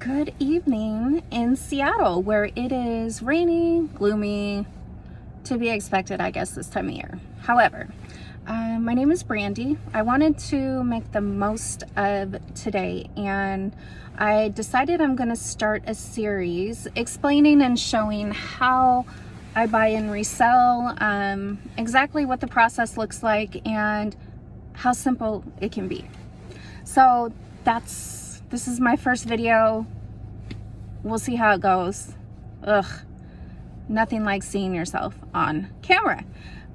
Good evening in Seattle, where it is rainy, gloomy, to be expected, I guess, this time of year. However, my name is Brandy. I wanted to make the most of today, and I decided I'm going to start a series explaining and showing how I buy and resell, exactly what the process looks like, and how simple it can be. So this is my first video. We'll see how it goes. Ugh, nothing like seeing yourself on camera,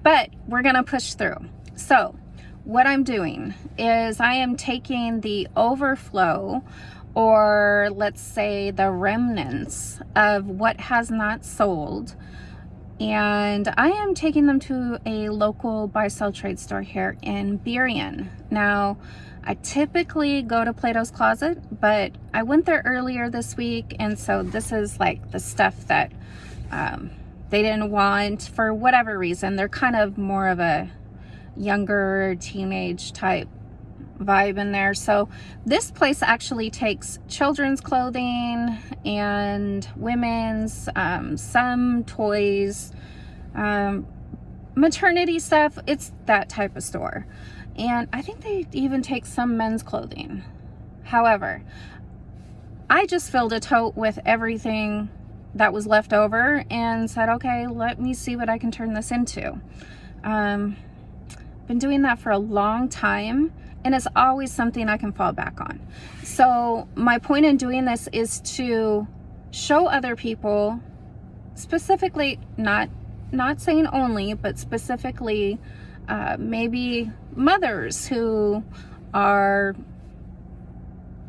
but we're gonna push through. So what I'm doing is I am taking the overflow, or let's say the remnants of what has not sold, and I am taking them to a local buy-sell trade store here in Burien. Now, I typically go to Plato's Closet, but I went there earlier this week, and so this is like the stuff that they didn't want for whatever reason. They're kind of more of a younger teenage type vibe in there. So this place actually takes children's clothing and women's, some toys, maternity stuff. It's that type of store. And I think they even take some men's clothing. However, I just filled a tote with everything that was left over and said, okay, let me see what I can turn this into. Been doing that for a long time, and it's always something I can fall back on. So my point in doing this is to show other people, specifically, not saying only, but specifically maybe mothers who are,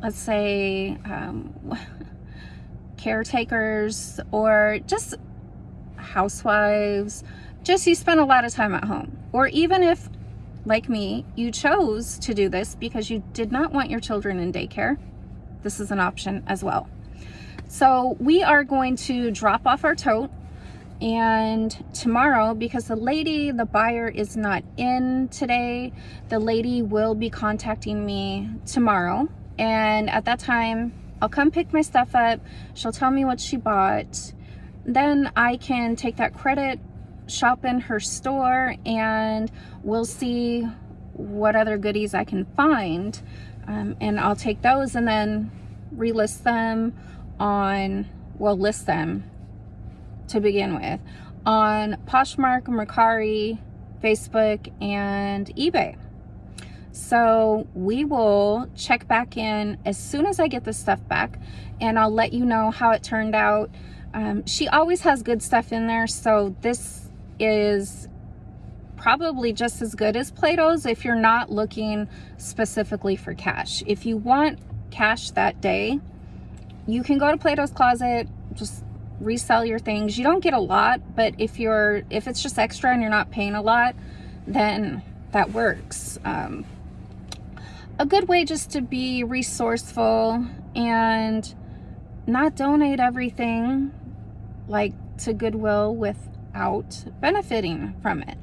let's say, caretakers, or just housewives, just you spend a lot of time at home. Or even if, like me, you chose to do this because you did not want your children in daycare, this is an option as well. So we are going to drop off our tote, and tomorrow, because the buyer is not in today, the lady will be contacting me tomorrow, and at that time I'll come pick my stuff up. She'll tell me what she bought, then I can take that credit, shop in her store, and we'll see what other goodies I can find, and I'll take those and then relist them on, well, list them to begin with on Poshmark, Mercari, Facebook, and eBay. So we will check back in as soon as I get this stuff back, and I'll let you know how it turned out. She always has good stuff in there, so this is probably just as good as Plato's if you're not looking specifically for cash. If you want cash that day, you can go to Plato's Closet, just resell your things. You don't get a lot, but if it's just extra and you're not paying a lot, then that works. A good way just to be resourceful and not donate everything like to Goodwill without benefiting from it.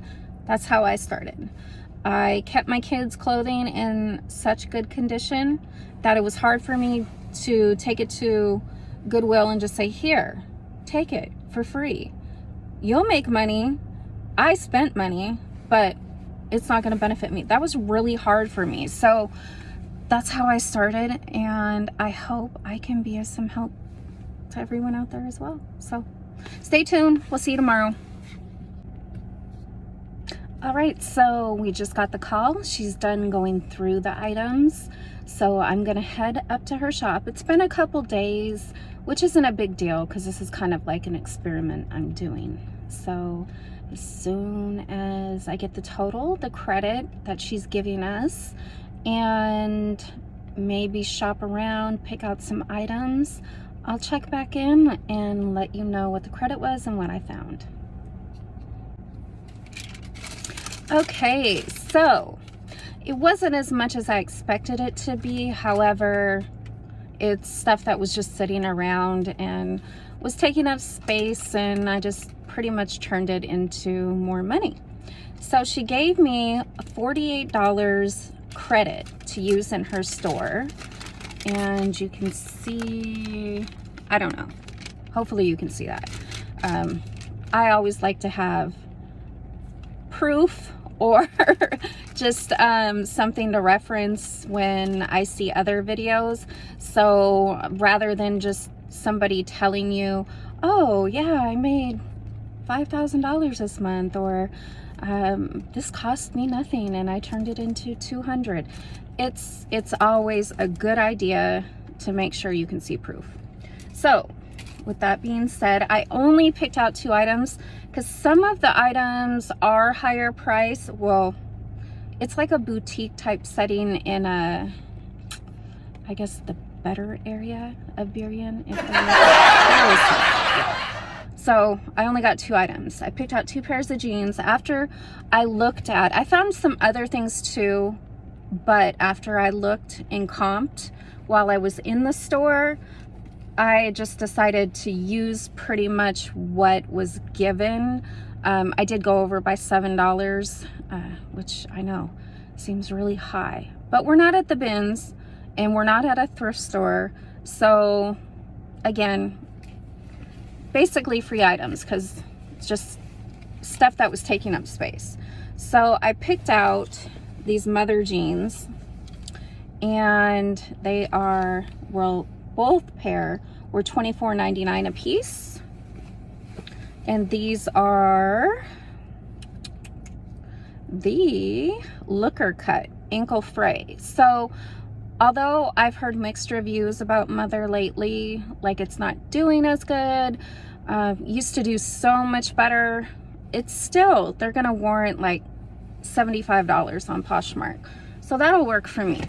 That's how I started. I kept my kids' clothing in such good condition that it was hard for me to take it to Goodwill and just say, here, take it for free. You'll make money. I spent money, but it's not going to benefit me. That was really hard for me. So that's how I started, and I hope I can be of some help to everyone out there as well. So stay tuned. We'll see you tomorrow. All right, so we just got the call. She's done going through the items. So I'm gonna head up to her shop. It's been a couple days, which isn't a big deal because this is kind of like an experiment I'm doing. So as soon as I get the total, the credit that she's giving us, and maybe shop around, pick out some items, I'll check back in and let you know what the credit was and what I found. Okay, so it wasn't as much as I expected it to be. However, it's stuff that was just sitting around and was taking up space, and I just pretty much turned it into more money. So she gave me $48 credit to use in her store, and you can see, I don't know, hopefully you can see that. I always like to have proof or just something to reference when I see other videos. So rather than just somebody telling you, oh yeah, I made $5,000 this month, or this cost me nothing and I turned it into 200. It's always a good idea to make sure you can see proof. So with that being said, I only picked out 2 items because some of the items are higher price. Well, it's like a boutique type setting in a, I guess the better area of Burien. So I only got 2 items. I picked out 2 pairs of jeans. After I looked at, I found some other things too, but after I looked and comped while I was in the store, I just decided to use pretty much what was given. I did go over by $7, which I know seems really high, but we're not at the bins and we're not at a thrift store. So again, basically free items because it's just stuff that was taking up space. So I picked out these mother jeans, and they are, well, both pair were $24.99 a piece, and these are the looker cut ankle fray. So although I've heard mixed reviews about mother lately, like it's not doing as good, used to do so much better, it's still, they're gonna warrant like $75 on Poshmark. So that'll work for me.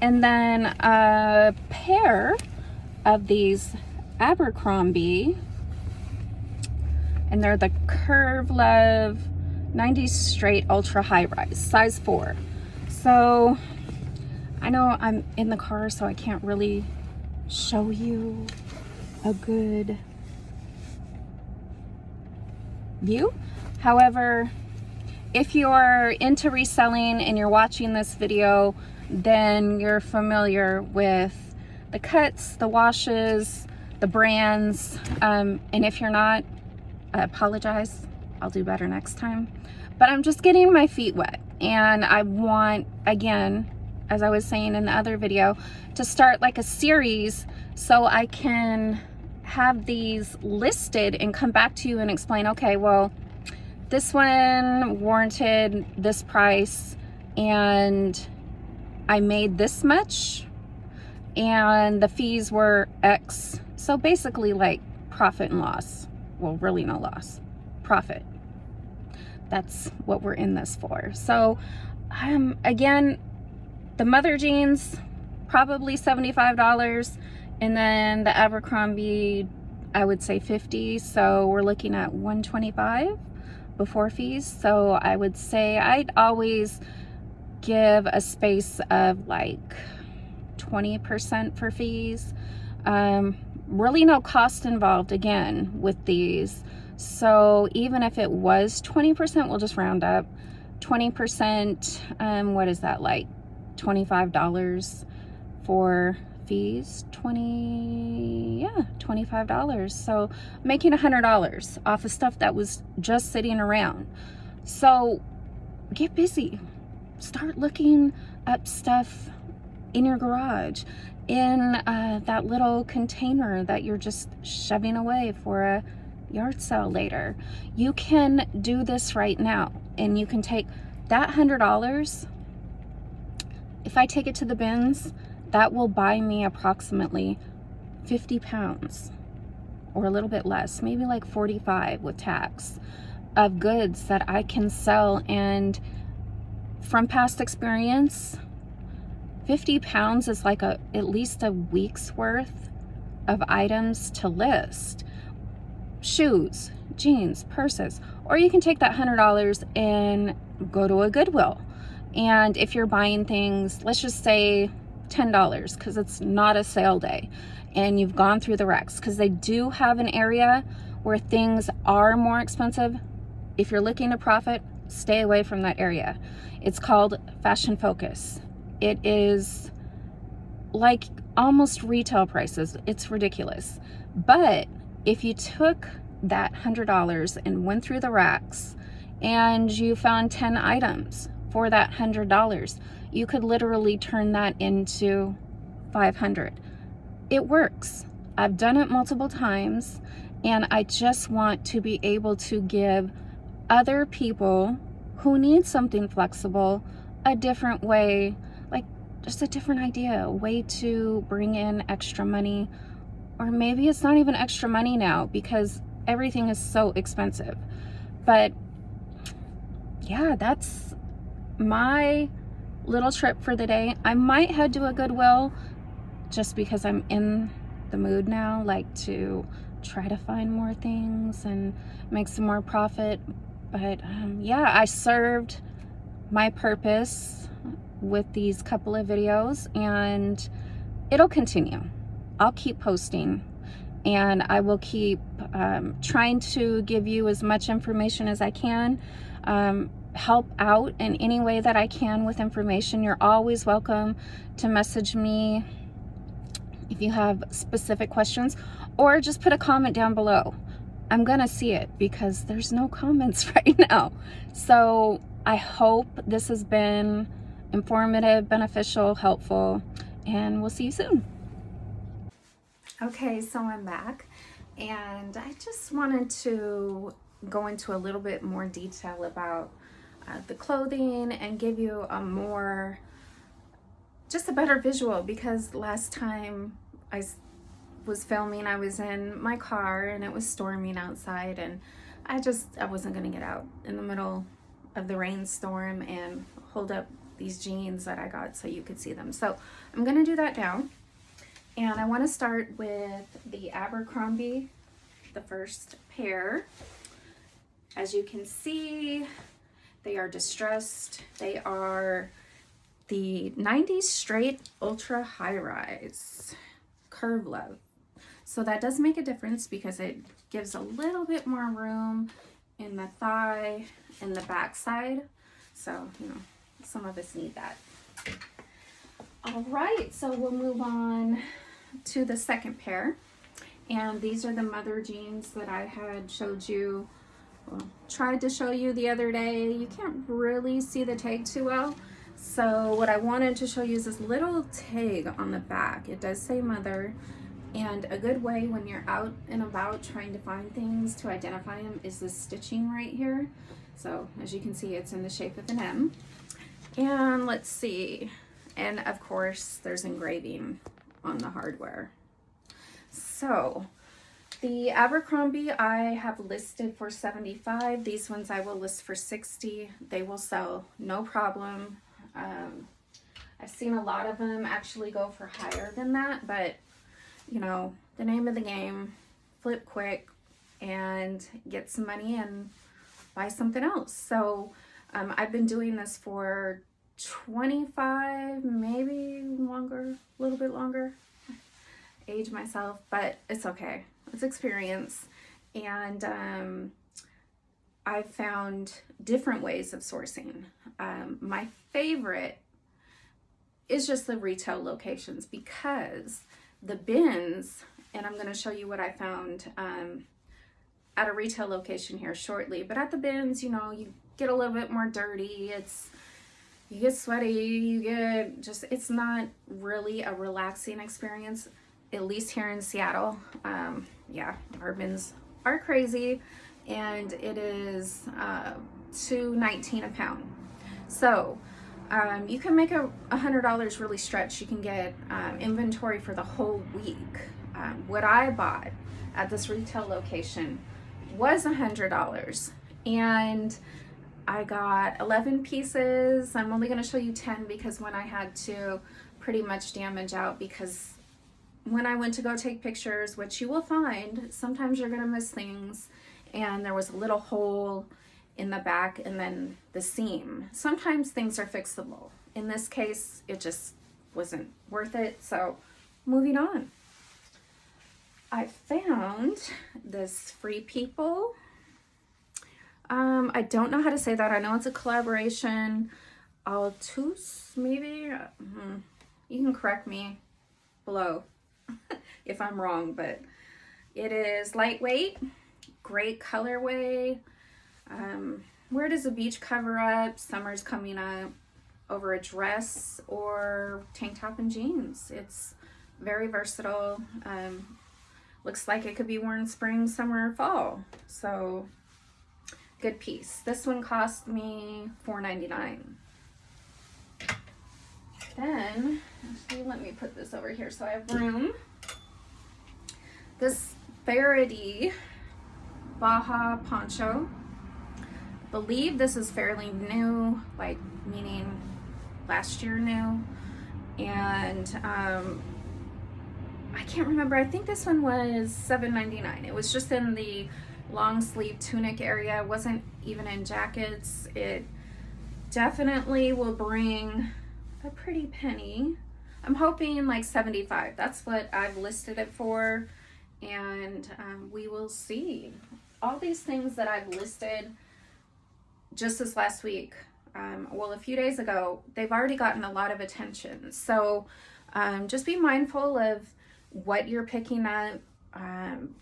And then a pair of these Abercrombie, and they're the Curve Love 90s straight ultra high rise, size 4. So I know I'm in the car, so I can't really show you a good view. However, if you're into reselling and you're watching this video, then you're familiar with the cuts, the washes, the brands, and if you're not, I apologize. I'll do better next time. But I'm just getting my feet wet, and I want, again, as I was saying in the other video, to start like a series so I can have these listed and come back to you and explain, okay, well, this one warranted this price and I made this much and the fees were X. So basically like profit and loss. Well, really no loss, profit. That's what we're in this for. So again, the mother jeans, probably $75, and then the Abercrombie, I would say $50. So we're looking at $125 before fees. So I would say I'd always give a space of like 20% for fees. Really no cost involved again with these. So even if it was 20%, we'll just round up 20%. What is that, like $25 for fees? $25. So making $100 off of stuff that was just sitting around. So get busy. Start looking up stuff in your garage, in that little container that you're just shoving away for a yard sale later. You can do this right now, and you can take that $100. If I take it to the bins, that will buy me approximately 50 pounds or a little bit less, maybe like 45 with tax, of goods that I can sell. And from past experience, 50 pounds is like at least a week's worth of items to list. Shoes, jeans, purses, or you can take that $100 and go to a Goodwill. And if you're buying things, let's just say $10, because it's not a sale day, and you've gone through the Rex, because they do have an area where things are more expensive. If you're looking to profit, stay away from that area. It's called Fashion Focus. It is like almost retail prices. It's ridiculous. But if you took that $100 and went through the racks and you found 10 items for that $100, you could literally turn that into 500. It works. I've done it multiple times, and I just want to be able to give other people who need something flexible a different way, like just a different idea, a way to bring in extra money. Or maybe it's not even extra money now because everything is so expensive. But yeah, that's my little trip for the day. I might head to a Goodwill just because I'm in the mood now, like to try to find more things and make some more profit. But yeah, I served my purpose with these couple of videos, and it'll continue. I'll keep posting, and I will keep trying to give you as much information as I can, help out in any way that I can with information. You're always welcome to message me if you have specific questions, or just put a comment down below. I'm gonna see it because there's no comments right now. So I hope this has been informative, beneficial, helpful, and we'll see you soon. Okay, so I'm back, and I just wanted to go into a little bit more detail about the clothing and give you just a better visual, because last time I was filming, I was in my car and it was storming outside, and I wasn't gonna get out in the middle of the rainstorm and hold up these jeans that I got so you could see them. So I'm gonna do that now. And I want to start with the Abercrombie, the first pair. As you can see, they are distressed. They are the 90s straight ultra high rise curve love. So that does make a difference because it gives a little bit more room in the thigh and the back side. So, you know, some of us need that. All right, so we'll move on to the second pair. And these are the mother jeans that I had showed you, tried to show you the other day. You can't really see the tag too well. So what I wanted to show you is this little tag on the back. It does say mother, and a good way when you're out and about trying to find things to identify them is this stitching right here. So as you can see, it's in the shape of an M. And let's see. And of course, there's engraving on the hardware. So the Abercrombie I have listed for $75. These ones I will list for $60. They will sell no problem. I've seen a lot of them actually go for higher than that, but you know, the name of the game, flip quick and get some money and buy something else. So I've been doing this for 25, maybe longer, a little bit longer. Age myself, but it's okay. It's experience. And I've found different ways of sourcing. My favorite is just the retail locations, because the bins, and I'm going to show you what I found at a retail location here shortly, but at the bins, you know, you get a little bit more dirty. You get sweaty, you get just, it's not really a relaxing experience, at least here in Seattle. Yeah, our bins are crazy, and it is $2.19 a pound. So you can make $100 really stretch. You can get inventory for the whole week. What I bought at this retail location was $100, and I got 11 pieces. I'm only going to show you 10 because when I had to pretty much damage out, because when I went to go take pictures, which you will find, sometimes you're going to miss things, and there was a little hole in the back and then the seam. Sometimes things are fixable. In this case, it just wasn't worth it. So moving on. I found this Free People. I don't know how to say that. I know it's a collaboration. Altus, maybe? You can correct me below if I'm wrong, but it is lightweight, great colorway. Where does a beach cover up? Summer's coming up, over a dress or tank top and jeans. It's very versatile. Looks like it could be worn spring, summer, or fall. So good piece. This one cost me $4.99. Then, actually, let me put this over here so I have room. This Faraday Baja poncho. Believe this is fairly new, like meaning last year new. And I can't remember. I think this one was $7.99. It was just in the long sleeve tunic area. It wasn't even in jackets. It definitely will bring a pretty penny. I'm hoping like 75. That's what I've listed it for, and we will see. All these things that I've listed just this last week, well, a few days ago, they've already gotten a lot of attention. So just be mindful of what you're picking up,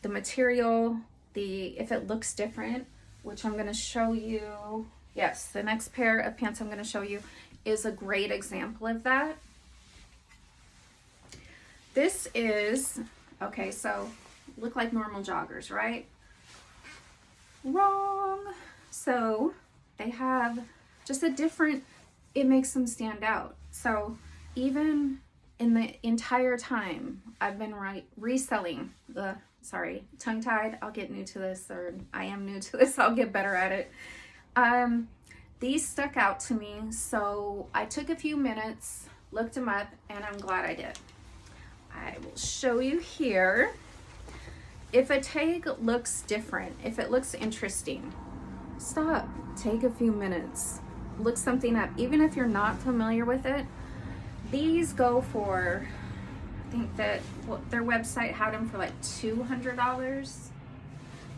the material, if it looks different, which I'm going to show you. Yes, the next pair of pants I'm going to show you is a great example of that. This is, okay, so look like normal joggers, right? Wrong. So they have just a different, it makes them stand out. So even in the entire time I've been reselling the, sorry, tongue-tied, I'll get new to this, or I am new to this, I'll get better at it. These stuck out to me, so I took a few minutes, looked them up, and I'm glad I did. I will show you here. If a tag looks different, if it looks interesting, stop, take a few minutes, look something up. Even if you're not familiar with it, these go for, I think that their website had them for like $200,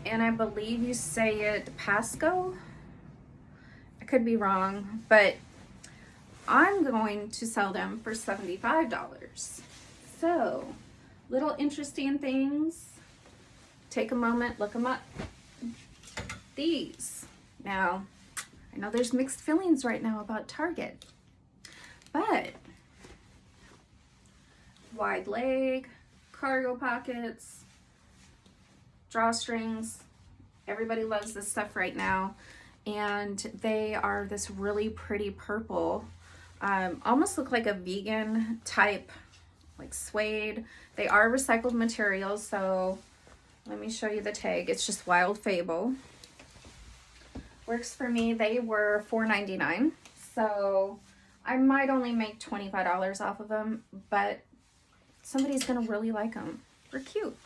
and I believe you say it Pasco. I could be wrong, but I'm going to sell them for $75. So, little interesting things. Take a moment, look them up. These. Now, I know there's mixed feelings right now about Target, but wide leg, cargo pockets, drawstrings. Everybody loves this stuff right now. And they are this really pretty purple, almost look like a vegan type, like suede. They are recycled materials, so let me show you the tag. It's just Wild Fable. Works for me. They were $4.99, so I might only make $25 off of them, but somebody's gonna really like them. They're cute.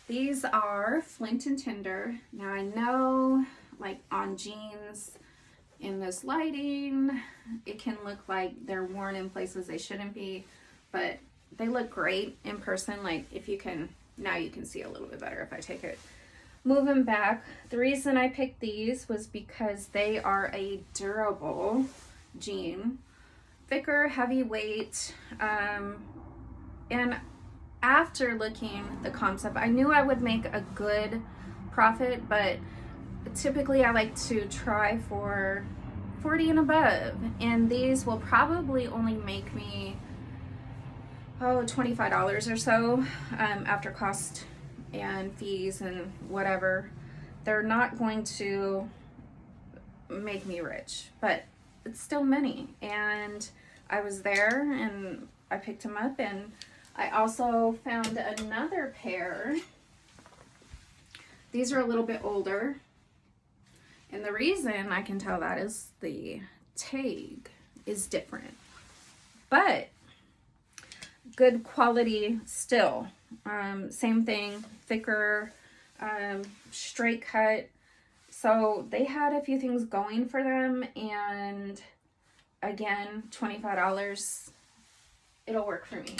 These are Flint and Tinder. Now I know, like on jeans in this lighting, it can look like they're worn in places they shouldn't be, but they look great in person. Like if you can, now you can see a little bit better if I take it, move them back. The reason I picked these was because they are a durable jean, thicker, heavyweight, and after looking the concept, I knew I would make a good profit, but typically I like to try for 40 and above, and these will probably only make me $25 or so after cost and fees and whatever. They're not going to make me rich, but it's still money, and I was there and I picked them up. And I also found another pair. These are a little bit older, and the reason I can tell that is the tag is different, but good quality still. Same thing, thicker, straight cut. So they had a few things going for them, and again, $25, it'll work for me.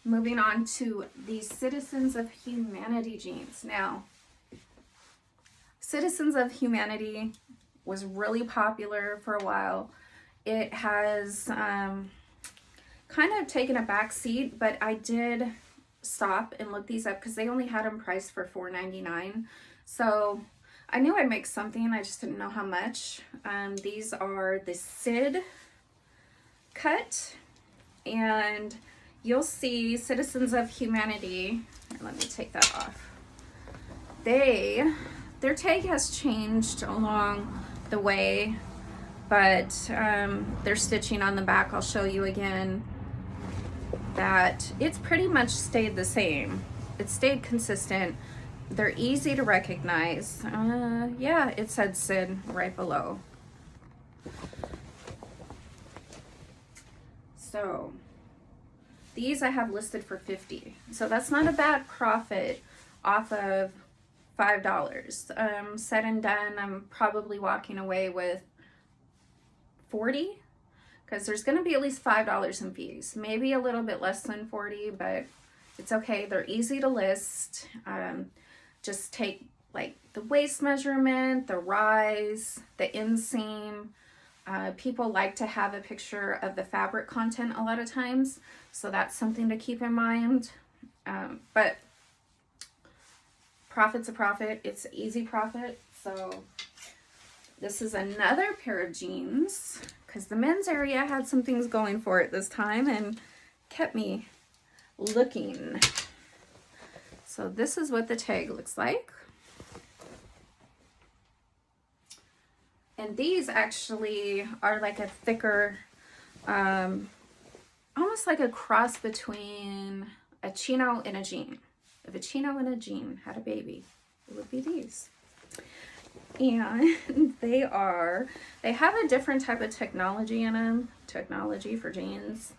Moving on to the Citizens of Humanity jeans. Now, Citizens of Humanity was really popular for a while. It has kind of taken a back seat, but I did stop and look these up because they only had them priced for $4.99. So I knew I'd make something, I just didn't know how much. These are the Sid cut, and you'll see Citizens of Humanity. Let me take that off. Their tag has changed along the way, but their stitching on the back, I'll show you again, that it's pretty much stayed the same. It stayed consistent. They're easy to recognize. Yeah, it said Sid right below. So these I have listed for $50. So that's not a bad profit off of $5. Said and done, I'm probably walking away with $40, because there's going to be at least $5 in fees, maybe a little bit less than $40, but it's okay. They're easy to list. Just take like the waist measurement, the rise, the inseam. People like to have a picture of the fabric content a lot of times, so that's something to keep in mind. But profit's a profit. It's easy profit. So this is another pair of jeans, because the men's area had some things going for it this time and kept me looking. So this is what the tag looks like. And these actually are like a thicker, almost like a cross between a chino and a jean. If a chino and a jean had a baby, it would be these. And they have a different type of technology in them, technology for jeans.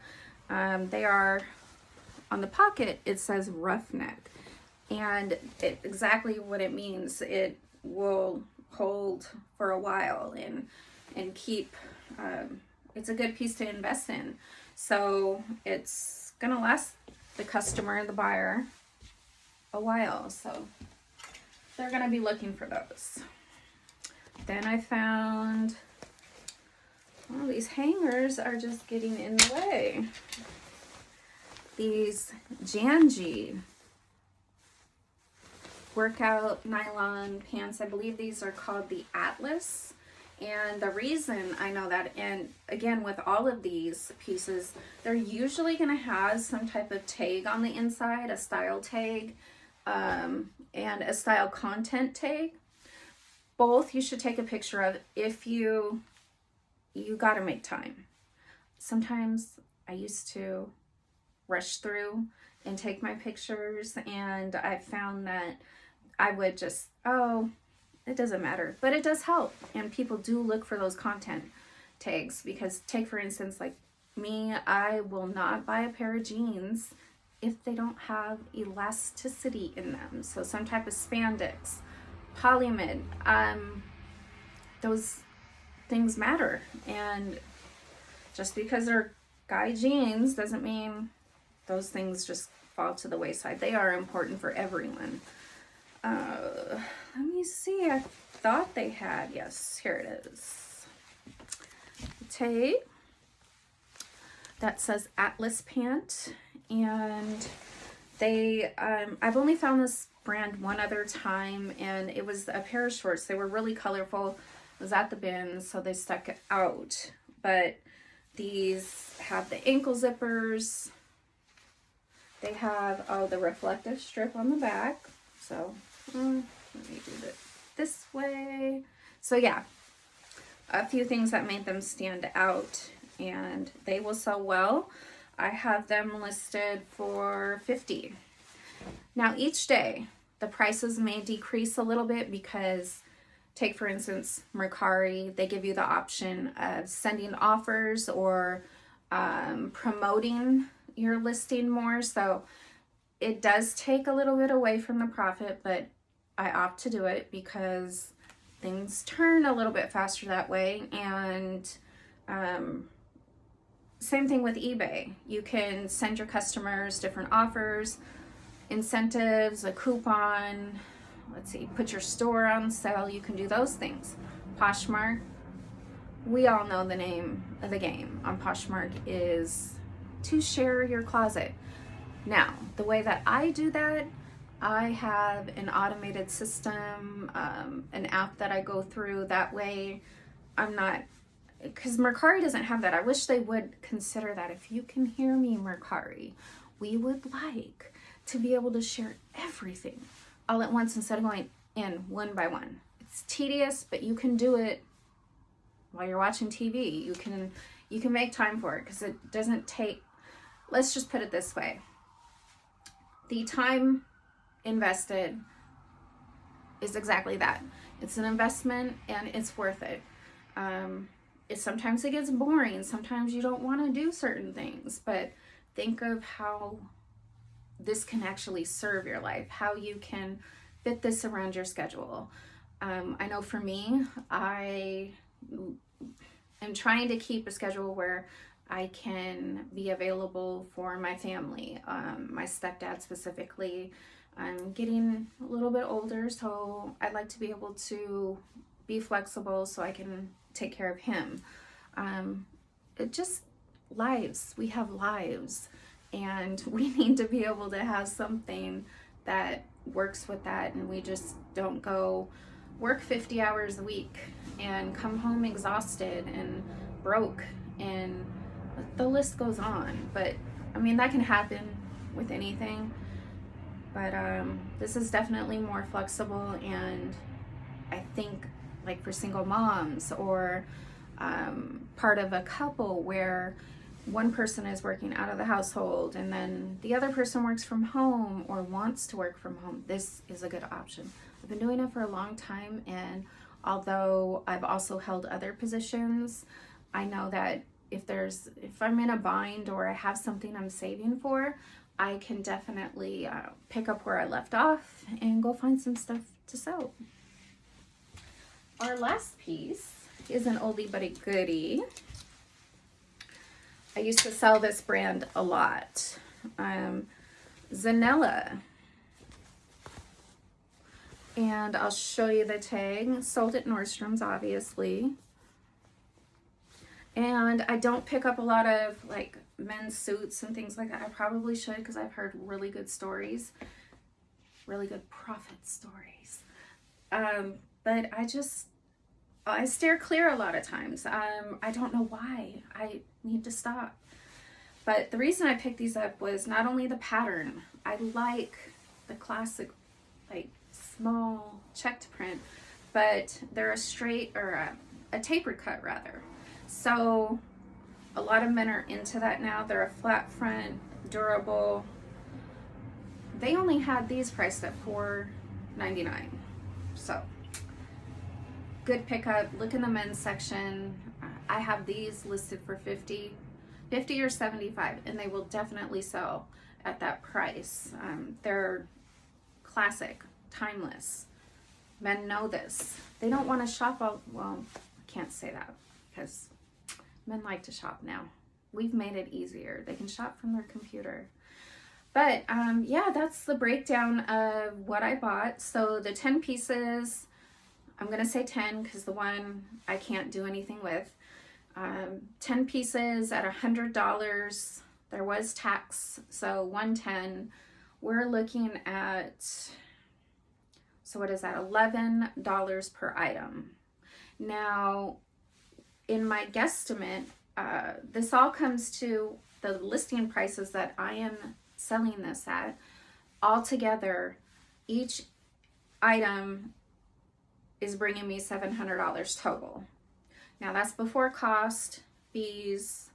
They are, on the pocket, it says roughneck. And exactly what it means, it will hold for a while and keep, it's a good piece to invest in. So it's gonna last the customer, the buyer, a while. So they're gonna be looking for those. Then I found, well, these hangers are just getting in the way. These Janji workout nylon pants. I believe these are called the Atlas. And the reason I know that, and again, with all of these pieces, they're usually going to have some type of tag on the inside, a style tag, and a style content tag. Both you should take a picture of if you got to make time. Sometimes I used to rush through and take my pictures, and I found that I would just, oh, it doesn't matter, but it does help. And people do look for those content tags, because take for instance, like me, I will not buy a pair of jeans if they don't have elasticity in them. So some type of spandex, polyamide, those things matter. And just because they're guy jeans doesn't mean those things just fall to the wayside. They are important for everyone. Let me see, I thought they had, yes, here it is. The tag that says Atlas pant, and they, I've only found this brand one other time, and it was a pair of shorts. They were really colorful. It was at the bin, so they stuck it out. But these have the ankle zippers. They have, oh, the reflective strip on the back. So let me do it this way. So yeah, a few things that made them stand out, and they will sell well. I have them listed for $50. Now each day the prices may decrease a little bit, because take for instance Mercari, they give you the option of sending offers or promoting your listing more. So it does take a little bit away from the profit, but I opt to do it because things turn a little bit faster that way. And same thing with eBay. You can send your customers different offers, incentives, a coupon, let's see, put your store on sale. You can do those things. Poshmark, we all know the name of the game on Poshmark is to share your closet. Now, the way that I do that, I have an automated system, an app that I go through. That way I'm not, because Mercari doesn't have that. I wish they would consider that. If you can hear me, Mercari, we would like to be able to share everything all at once instead of going in one by one. It's tedious, but you can do it while you're watching TV. You can make time for it because it doesn't take, let's just put it this way. The time invested is exactly that. It's an investment and it's worth it. Sometimes it gets boring. Sometimes you don't want to do certain things, but think of how this can actually serve your life, how you can fit this around your schedule. I know for me, I am trying to keep a schedule where I can be available for my family, my stepdad specifically. I'm getting a little bit older, so I'd like to be able to be flexible so I can take care of him. It just lives. We have lives, and we need to be able to have something that works with that, and we just don't go work 50 hours a week and come home exhausted and broke, and the list goes on. But I mean, that can happen with anything, but this is definitely more flexible. And I think, like, for single moms or part of a couple where one person is working out of the household and then the other person works from home or wants to work from home, this is a good option. I've been doing it for a long time, and although I've also held other positions, I know that if I'm in a bind or I have something I'm saving for, I can definitely pick up where I left off and go find some stuff to sell. Our last piece is an oldie but a goodie. I used to sell this brand a lot. Zanella. And I'll show you the tag. Sold at Nordstrom's, obviously. And I don't pick up a lot of like men's suits and things like that. I probably should, because I've heard really good stories, really good profit stories. But I steer clear a lot of times. I don't know why. I need to stop. But the reason I picked these up was not only the pattern. I like the classic, like, small checked print, but they're a straight, or a tapered cut rather. So a lot of men are into that now. They're a flat front, durable. They only had these priced at $4.99. So good pickup. Look in the men's section. I have these listed for $50 or $75, and they will definitely sell at that price. They're classic, timeless. Men know this. They don't want to shop well, I can't say that because men like to shop now. We've made it easier. They can shop from their computer. But yeah, that's the breakdown of what I bought. So the 10 pieces, I'm going to say 10 because the one I can't do anything with. 10 pieces at $100. There was tax, so $110. We're looking at, so what is that? $11 per item. Now, in my guesstimate, this all comes to the listing prices that I am selling this at. Altogether, each item is bringing me $700 total. Now that's before cost, fees,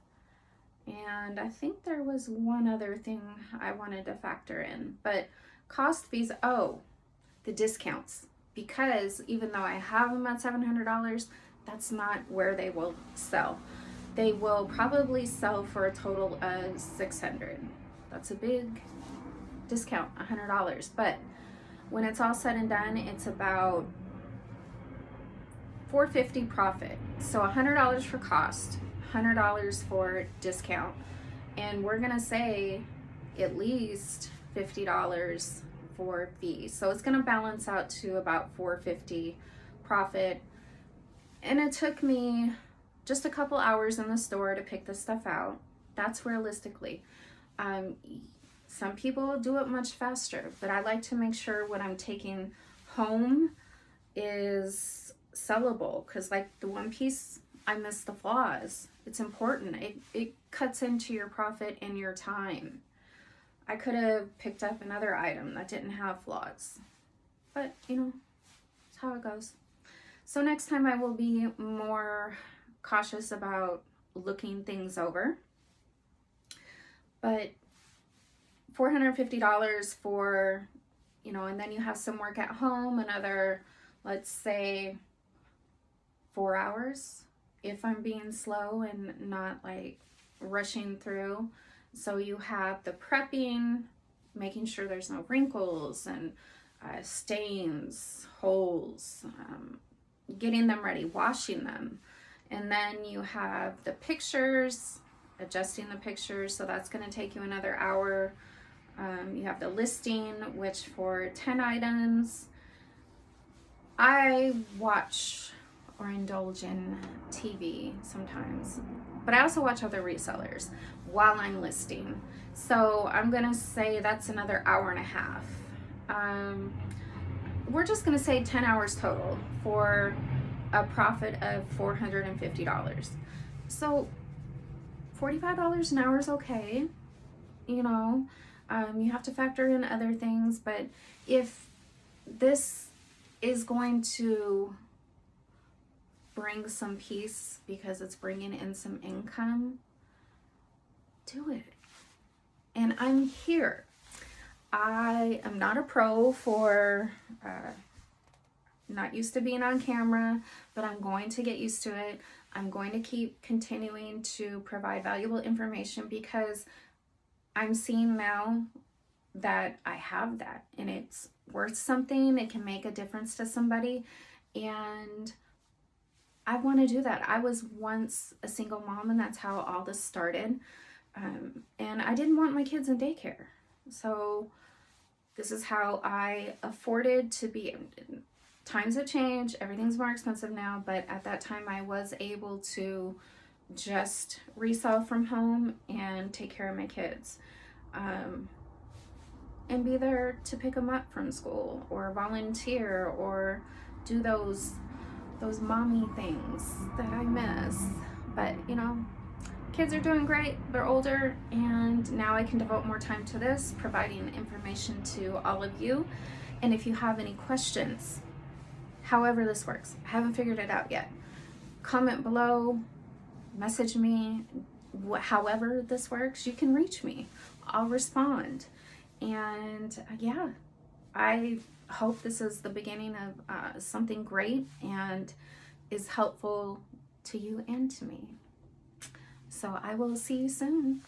and I think there was one other thing I wanted to factor in, but cost, fees, the discounts, because even though I have them at $700, that's not where they will sell. They will probably sell for a total of $600. That's a big discount, $100, but when it's all said and done, it's about $450 profit. So $100 for cost, $100 for discount, and we're gonna say at least $50 for fees. So it's gonna balance out to about $450 profit. And it took me just a couple hours in the store to pick this stuff out. That's realistically. Some people do it much faster, but I like to make sure what I'm taking home is sellable, because like the one piece, I missed the flaws. It's important. It cuts into your profit and your time. I could have picked up another item that didn't have flaws, but you know, it's how it goes. So next time I will be more cautious about looking things over. But $450 for, you know, and then you have some work at home, another, let's say 4 hours, if I'm being slow and not like rushing through. So you have the prepping, making sure there's no wrinkles and stains, holes, getting them ready, washing them. And then you have the pictures, adjusting the pictures, so that's going to take you another hour. You have the listing, which for 10 items, I watch or indulge in TV sometimes, but I also watch other resellers while I'm listing. So I'm going to say that's another hour and a half. We're just going to say 10 hours total for a profit of $450. So $45 an hour is okay. You know, you have to factor in other things, but if this is going to bring some peace because it's bringing in some income, do it. And I'm here. I am not a pro for not used to being on camera, but I'm going to get used to it. I'm going to keep continuing to provide valuable information because I'm seeing now that I have that and it's worth something. It can make a difference to somebody, and I want to do that. I was once a single mom, and that's how all this started. And I didn't want my kids in daycare. So this is how I afforded to be. Times have changed. Everything's more expensive now. But at that time, I was able to just resell from home and take care of my kids. And be there to pick them up from school or volunteer or do those mommy things that I miss. But you know, kids are doing great. They're older, and now I can devote more time to this, providing information to all of you. And if you have any questions, however this works, I haven't figured it out yet, comment below, message me. However this works, you can reach me. I'll respond. And yeah, I hope this is the beginning of something great and is helpful to you and to me. So I will see you soon.